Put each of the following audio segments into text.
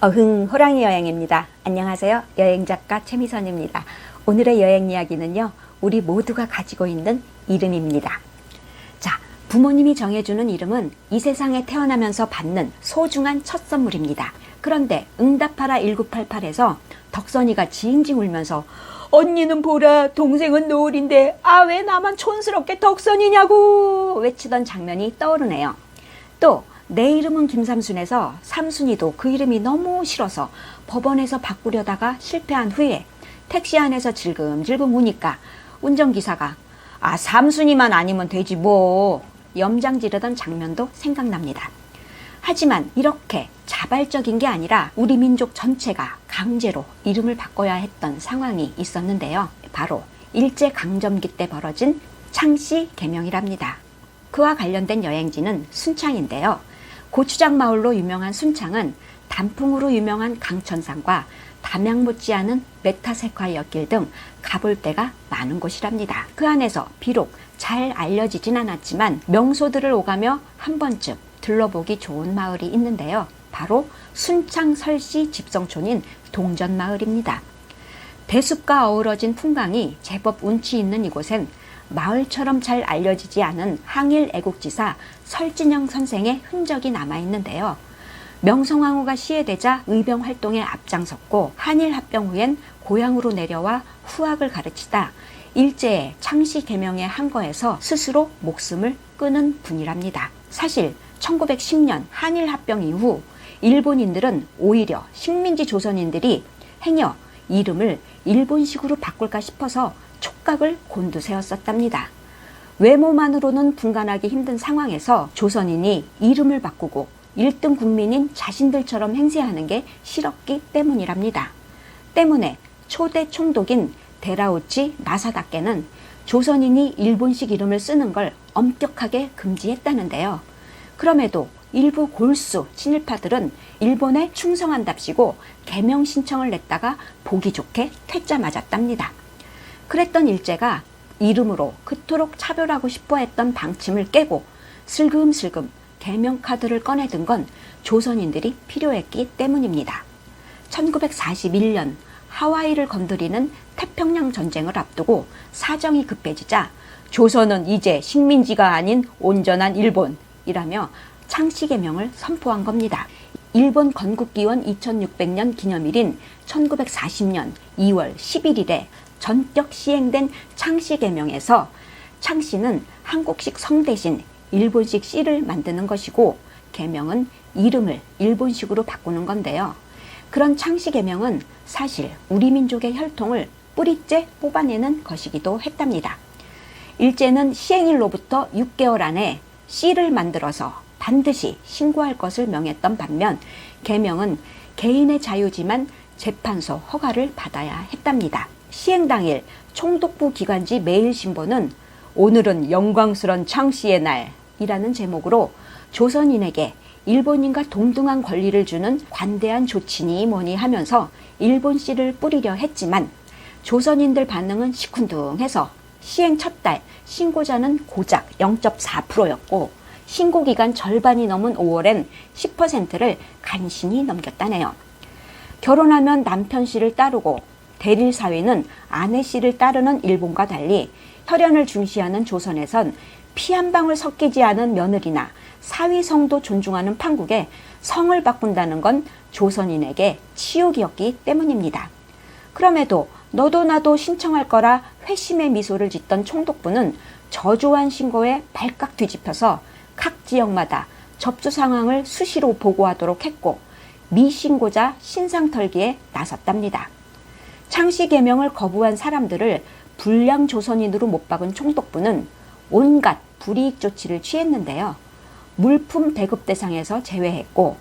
호랑이 여행입니다. 안녕하세요. 여행작가 최미선입니다. 오늘의 여행 이야기는요, 우리 모두가 가지고 있는 이름입니다. 자, 부모님이 정해주는 이름은 이 세상에 태어나면서 받는 소중한 첫 선물입니다. 그런데 응답하라 1988에서 덕선이가 징징 울면서 언니는 보라, 동생은 노을인데 왜 나만 촌스럽게 덕선이냐고 외치던 장면이 떠오르네요. 또 내 이름은 김삼순에서 삼순이도 그 이름이 너무 싫어서 법원에서 바꾸려다가 실패한 후에 택시 안에서 질금질금 우니까 운전기사가 삼순이만 아니면 되지 뭐 염장 지르던 장면도 생각납니다. 하지만 이렇게 자발적인 게 아니라 우리 민족 전체가 강제로 이름을 바꿔야 했던 상황이 있었는데요. 바로 일제강점기 때 벌어진 창씨 개명이랍니다. 그와 관련된 여행지는 순창인데요. 고추장 마을로 유명한 순창은 단풍으로 유명한 강천산과 담양 못지않은 메타세콰 엿길 등 가볼 데가 많은 곳이랍니다. 그 안에서 비록 잘 알려지진 않았지만 명소들을 오가며 한 번쯤 들러보기 좋은 마을이 있는데요. 바로 순창 설씨 집성촌인 동전마을입니다. 대숲과 어우러진 풍광이 제법 운치 있는 이곳엔 마을처럼 잘 알려지지 않은 항일 애국지사 설진영 선생의 흔적이 남아있는데요. 명성황후가 시해되자 의병 활동에 앞장섰고 한일 합병 후엔 고향으로 내려와 후학을 가르치다 일제의 창씨 개명의 항거에서 스스로 목숨을 끊은 분이랍니다. 사실 1910년 한일 합병 이후 일본인들은 오히려 식민지 조선인들이 행여 이름을 일본식으로 바꿀까 싶어서 촉각을 곤두세웠었답니다. 외모만으로는 분간하기 힘든 상황에서 조선인이 이름을 바꾸고 1등 국민인 자신들처럼 행세하는 게 싫었기 때문이랍니다. 때문에 초대 총독인 데라우치 마사다케는 조선인이 일본식 이름을 쓰는 걸 엄격하게 금지했다는데요. 그럼에도 일부 골수 친일파들은 일본에 충성한답시고 개명 신청을 냈다가 보기 좋게 퇴짜 맞았답니다. 그랬던 일제가 이름으로 그토록 차별하고 싶어 했던 방침을 깨고 슬금슬금 개명카드를 꺼내든 건 조선인들이 필요했기 때문입니다. 1941년 하와이를 건드리는 태평양 전쟁을 앞두고 사정이 급해지자 조선은 이제 식민지가 아닌 온전한 일본이라며 창씨 개명을 선포한 겁니다. 일본 건국기원 2600년 기념일인 1940년 2월 11일에 전격 시행된 창씨 개명에서 창씨는 한국식 성 대신 일본식 씨를 만드는 것이고 개명은 이름을 일본식으로 바꾸는 건데요. 그런 창씨 개명은 사실 우리 민족의 혈통을 뿌리째 뽑아내는 것이기도 했답니다. 일제는 시행일로부터 6개월 안에 씨를 만들어서 반드시 신고할 것을 명했던 반면 개명은 개인의 자유지만 재판소 허가를 받아야 했답니다. 시행 당일 총독부 기관지 매일신보는 오늘은 영광스런 창씨의 날이라는 제목으로 조선인에게 일본인과 동등한 권리를 주는 관대한 조치니 뭐니 하면서 일본씨를 뿌리려 했지만 조선인들 반응은 시큰둥해서 시행 첫 달 신고자는 고작 0.4%였고 신고기간 절반이 넘은 5월엔 10%를 간신히 넘겼다네요. 결혼하면 남편 씨를 따르고 대릴 사위는 아내 씨를 따르는 일본과 달리 혈연을 중시하는 조선에선 피 한 방울 섞이지 않은 며느리나 사위성도 존중하는 판국에 성을 바꾼다는 건 조선인에게 치욕이었기 때문입니다. 그럼에도 너도 나도 신청할 거라 회심의 미소를 짓던 총독부는 저조한 신고에 발칵 뒤집혀서 각 지역마다 접수 상황을 수시로 보고하도록 했고 미신고자 신상털기에 나섰답니다. 창씨 개명을 거부한 사람들을 불량 조선인으로 못 박은 총독부는 온갖 불이익 조치를 취했는데요. 물품 배급 대상에서 제외했고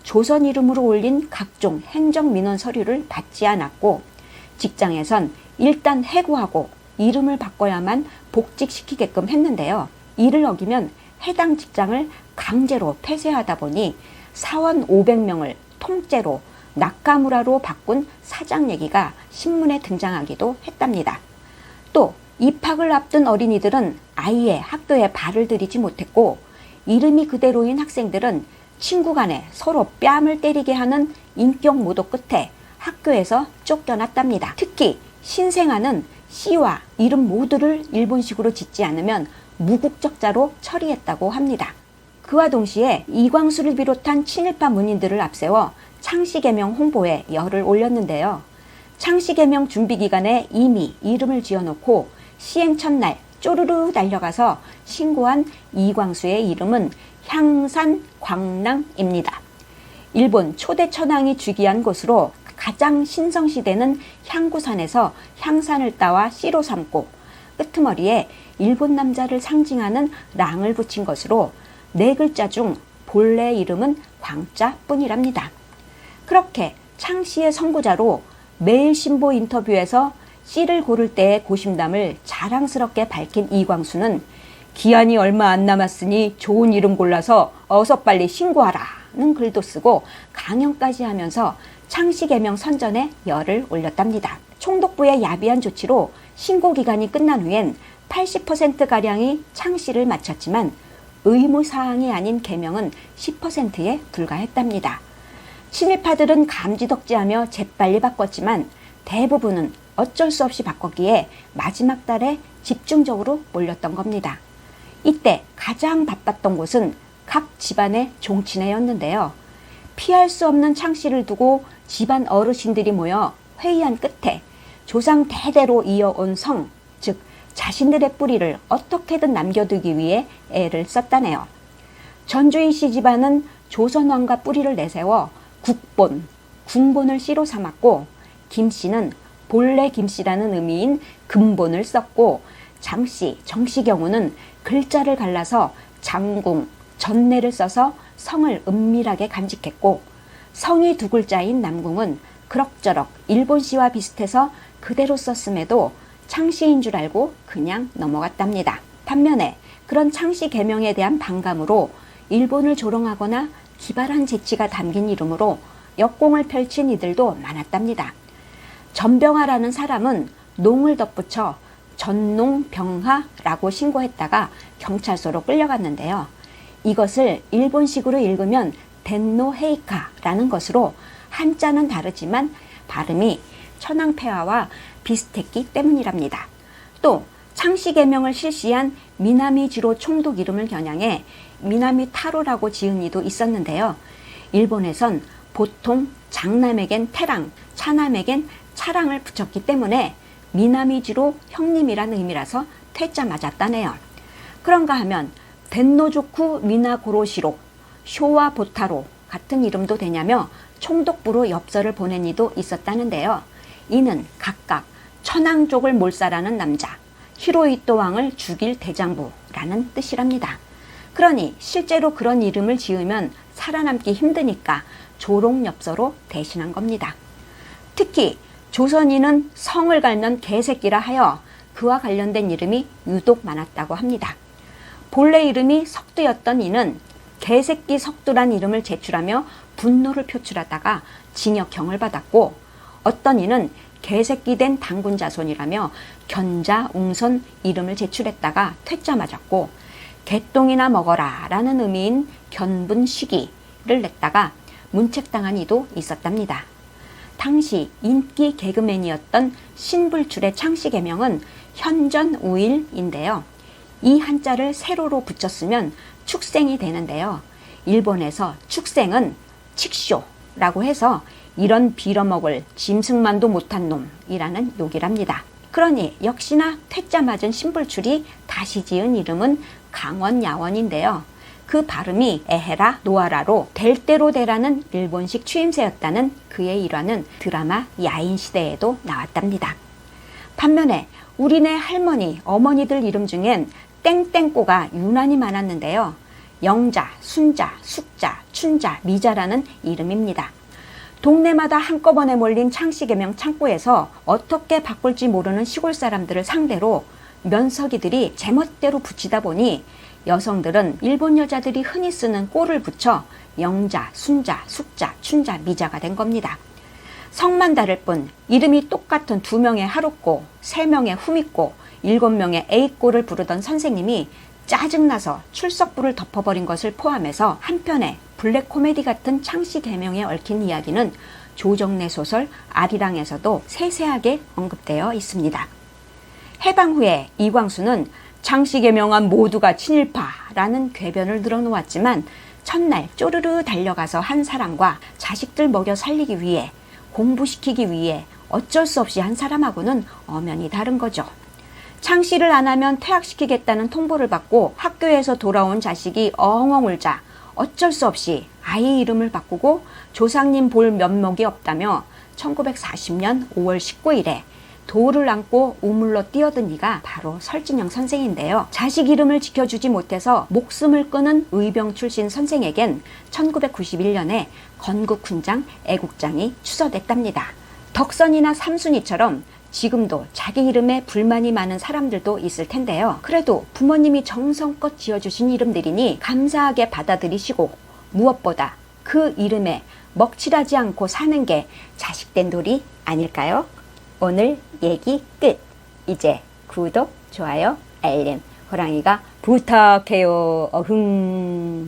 조선 이름으로 올린 각종 행정민원 서류를 받지 않았고 직장에선 일단 해고하고 이름을 바꿔야만 복직시키게끔 했는데요. 이를 어기면 해당 직장을 강제로 폐쇄하다 보니 사원 500명을 통째로 나카무라로 바꾼 사장 얘기가 신문에 등장하기도 했답니다. 또 입학을 앞둔 어린이들은 아예 학교에 발을 들이지 못했고 이름이 그대로인 학생들은 친구 간에 서로 뺨을 때리게 하는 인격 모독 끝에 학교에서 쫓겨났답니다. 특히 신생아는 씨와 이름 모두를 일본식으로 짓지 않으면 무국적자로 처리했다고 합니다. 그와 동시에 이광수를 비롯한 친일파 문인들을 앞세워 창씨개명 홍보에 열을 올렸는데요. 창씨개명 준비기간에 이미 이름을 지어놓고 시행 첫날 쪼르르 달려가서 신고한 이광수의 이름은 향산광랑입니다. 일본 초대 천황이 즉위한 곳으로 가장 신성시대는 향구산에서 향산을 따와 씨로 삼고 끄트머리에 일본 남자를 상징하는 랑을 붙인 것으로 4글자 중 본래 이름은 광자뿐이랍니다. 그렇게 창씨의 선구자로 매일신보 인터뷰에서 씨를 고를 때의 고심담을 자랑스럽게 밝힌 이광수는 기한이 얼마 안 남았으니 좋은 이름 골라서 어서 빨리 신고하라는 글도 쓰고 강연까지 하면서 창씨개명 선전에 열을 올렸답니다. 총독부의 야비한 조치로 신고 기간이 끝난 후엔 80%가량이 창씨를 마쳤지만 의무사항이 아닌 개명은 10%에 불과했답니다. 친일파들은 감지덕지하며 재빨리 바꿨지만 대부분은 어쩔 수 없이 바꿨기에 마지막 달에 집중적으로 몰렸던 겁니다. 이때 가장 바빴던 곳은 각 집안의 종친회였는데요. 피할 수 없는 창씨를 두고 집안 어르신들이 모여 회의한 끝에 조상 대대로 이어온 성, 즉 자신들의 뿌리를 어떻게든 남겨두기 위해 애를 썼다네요. 전주인 씨 집안은 조선왕과 뿌리를 내세워 국본, 궁본을 씨로 삼았고 김 씨는 본래 김씨라는 의미인 근본을 썼고 장씨, 정씨 경우는 글자를 갈라서 장궁, 전내를 써서 성을 은밀하게 간직했고 성이 2글자인 남궁은 그럭저럭 일본시와 비슷해서 그대로 썼음에도 창씨인 줄 알고 그냥 넘어갔답니다. 반면에 그런 창씨 개명에 대한 반감으로 일본을 조롱하거나 기발한 재치가 담긴 이름으로 역공을 펼친 이들도 많았답니다. 전병하라는 사람은 농을 덧붙여 전농병하라고 신고했다가 경찰서로 끌려갔는데요. 이것을 일본식으로 읽으면 덴노헤이카라는 것으로 한자는 다르지만 발음이 천황폐하와 비슷했기 때문이랍니다. 또 창씨개명을 실시한 미나미지로 총독 이름을 겨냥해 미나미타로라고 지은 이도 있었는데요. 일본에선 보통 장남에겐 태랑, 차남에겐 차랑을 붙였기 때문에 미나미지로 형님이란 의미라서 퇴짜 맞았다네요. 그런가 하면 덴노조쿠 미나고로시로, 쇼와 보타로 같은 이름도 되냐며 총독부로 엽서를 보낸 이도 있었다는데요. 이는 각각 천황족을 몰살하는 남자, 히로히토 왕을 죽일 대장부라는 뜻이랍니다. 그러니 실제로 그런 이름을 지으면 살아남기 힘드니까 조롱엽서로 대신한 겁니다. 특히 조선인은 성을 갈면 개새끼라 하여 그와 관련된 이름이 유독 많았다고 합니다. 본래 이름이 석두였던 이는 개새끼 석두란 이름을 제출하며 분노를 표출하다가 징역형을 받았고 어떤 이는 개새끼 된 당군 자손이라며 견자, 웅선 이름을 제출했다가 퇴짜 맞았고 개똥이나 먹어라 라는 의미인 견분시기를 냈다가 문책당한 이도 있었답니다. 당시 인기 개그맨이었던 신불출의 창씨개명은 현전우일인데요. 이 한자를 세로로 붙였으면 축생이 되는데요. 일본에서 축생은 칙쇼라고 해서 이런 빌어먹을 짐승만도 못한 놈이라는 욕이랍니다. 그러니 역시나 퇴짜 맞은 신불출이 다시 지은 이름은 강원야원인데요. 그 발음이 에헤라 노아라로 될 대로 되라는 일본식 추임새였다는 그의 일화는 드라마 야인시대에도 나왔답니다. 반면에 우리네 할머니, 어머니들 이름 중엔 땡땡꼬가 유난히 많았는데요. 영자, 순자, 숙자, 춘자, 미자라는 이름입니다. 동네마다 한꺼번에 몰린 창씨개명 창고에서 어떻게 바꿀지 모르는 시골 사람들을 상대로 면석이들이 제멋대로 붙이다 보니 여성들은 일본 여자들이 흔히 쓰는 꼬를 붙여 영자, 순자, 숙자, 춘자, 미자가 된 겁니다. 성만 다를 뿐 이름이 똑같은 2명의 하루꼬, 3명의 후미꼬, 7명의 A꼬를 부르던 선생님이 짜증나서 출석부를 덮어버린 것을 포함해서 한편의 블랙 코미디 같은 창씨 계명에 얽힌 이야기는 조정래 소설 아리랑에서도 세세하게 언급되어 있습니다. 해방 후에 이광수는 창씨 계명한 모두가 친일파라는 궤변을 늘어놓았지만 첫날 쪼르르 달려가서 한 사람과 자식들 먹여 살리기 위해 공부시키기 위해 어쩔 수 없이 한 사람하고는 엄연히 다른 거죠. 창씨를 안 하면 퇴학시키겠다는 통보를 받고 학교에서 돌아온 자식이 엉엉 울자 어쩔 수 없이 아이 이름을 바꾸고 조상님 볼 면목이 없다며 1940년 5월 19일에 돌을 안고 우물로 뛰어든 이가 바로 설진영 선생인데요. 자식 이름을 지켜주지 못해서 목숨을 끊은 의병 출신 선생에겐 1991년에 건국훈장 애국장이 추서됐답니다. 덕선이나 삼순이처럼 지금도 자기 이름에 불만이 많은 사람들도 있을 텐데요. 그래도 부모님이 정성껏 지어주신 이름들이니 감사하게 받아들이시고 무엇보다 그 이름에 먹칠하지 않고 사는 게 자식된 도리 아닐까요? 오늘 얘기 끝. 이제 구독, 좋아요, 알림, 호랑이가 부탁해요. 어흥.